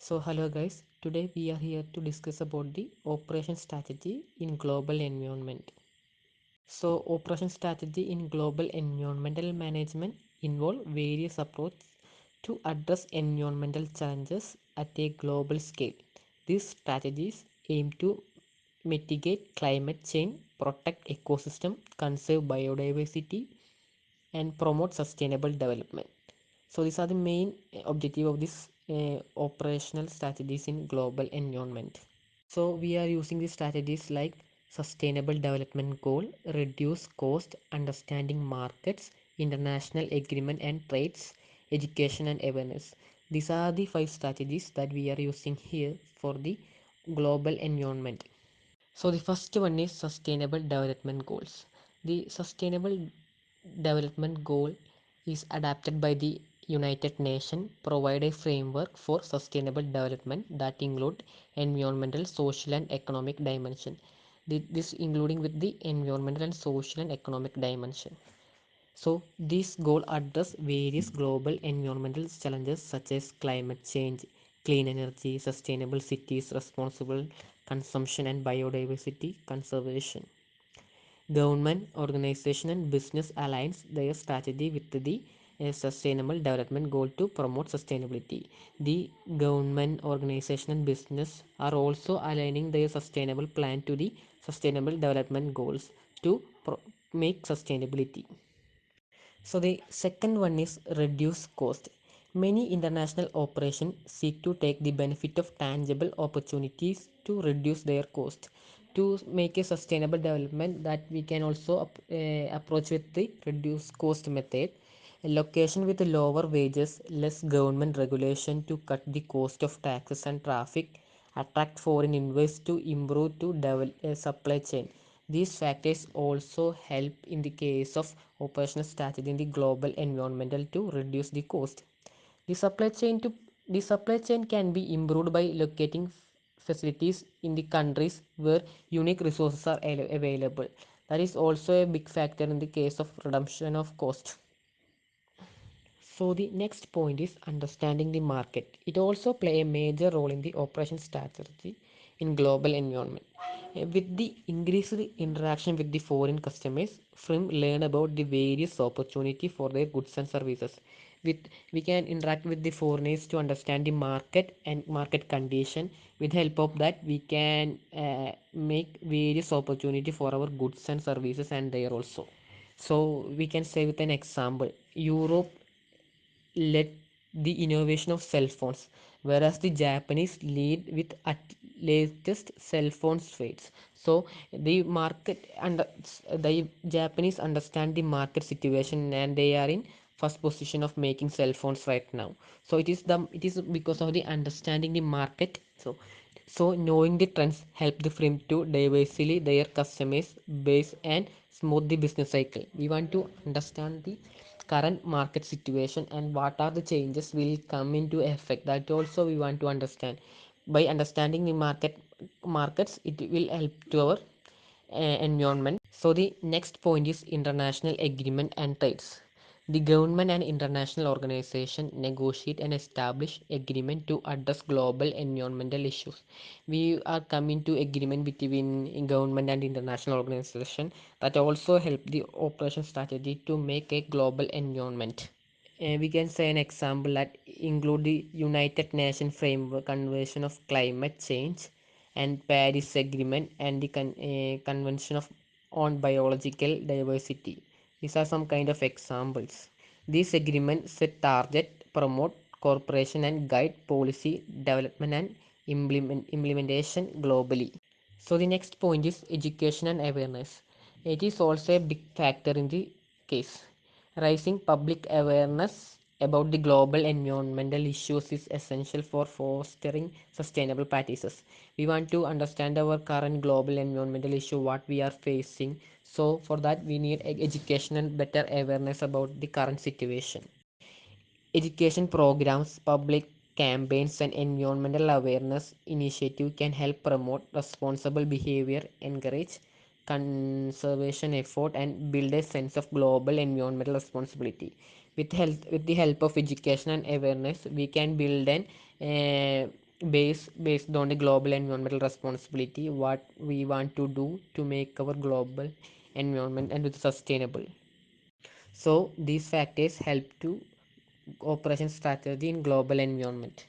Hello guys, today we are here to discuss about the operation strategy in global environment. Operation strategy in global environmental management involve various approaches to address environmental challenges at a global scale. These strategies aim to mitigate climate change, protect ecosystem, conserve biodiversity, and promote sustainable development. So these are the main objective of this operational strategies in global environment. So we are using the strategies like sustainable development goal, reduce cost, understanding markets, international agreement and trades, education and awareness. These are the five strategies that we are using here for the global environment. So the first one is sustainable development goals. The sustainable development goal is adapted by the United Nations, provide a framework for sustainable development that include environmental, social and economic dimension. This including with the environmental and social and economic dimension. So this goal address various global environmental challenges such as climate change, clean energy, sustainable cities, responsible consumption and biodiversity conservation. Government, organization and business aligns their strategy with the sustainable development goal to promote sustainability. The government, organization and business are also aligning their sustainable plan to the sustainable development goals to make sustainability. So the second one is reduce cost. Many international operations seek to take the benefit of tangible opportunities to reduce their cost. To make a sustainable development that we can also approach with the reduce cost method. A location with lower wages, less government regulation to cut the cost of taxes and traffic, attract foreign investors to improve to develop a supply chain. These factors also help in the case of operational strategy in the global environmental to reduce the cost. The supply chain to the supply chain can be improved by locating facilities in the countries where unique resources are available. That is also a big factor in the case of reduction of cost. So the next point is understanding the market. It also play a major role in the operation strategy in global environment. With the increased interaction with the foreign customers, firms learn about the various opportunity for their goods and services. With we can interact with the foreigners to understand the market and market condition. With the help of that, we can make various opportunity for our goods and services and there also. So we can say with an example, Europe led the innovation of cell phones, whereas the Japanese lead with latest cell phones trades. So the market and the Japanese understand the market situation and they are in first position of making cell phones right now. So it is because of the understanding the market. So knowing the trends help the firm to diversify their customers base and smooth the business cycle. We want to understand the current market situation and what are the changes will come into effect. That also we want to understand. By understanding the markets, it will help to our environment. So the next point is international agreement and trades. The government and international organization negotiate and establish agreement to address global environmental issues. We are coming to agreement between government and international organization that also help the operation strategy to make a global environment. We can say an example that include the United Nations Framework Convention of Climate Change and Paris Agreement and the Convention of on Biological Diversity. These are some kind of examples. These agreements set target, promote cooperation and guide policy development and implementation globally. So the next point is education and awareness. It is also a big factor in the case. Raising public awareness about the global environmental issues is essential for fostering sustainable practices. We want to understand our current global environmental issue, what we are facing. So for that we need education and better awareness about the current situation. Education programs, public campaigns, and environmental awareness initiative can help promote responsible behavior, encourage conservation effort, and build a sense of global environmental responsibility. With the help of education and awareness, we can build an based on the global environmental responsibility, what we want to do to make our global environment and sustainable. So these factors help to operation strategy in global environment.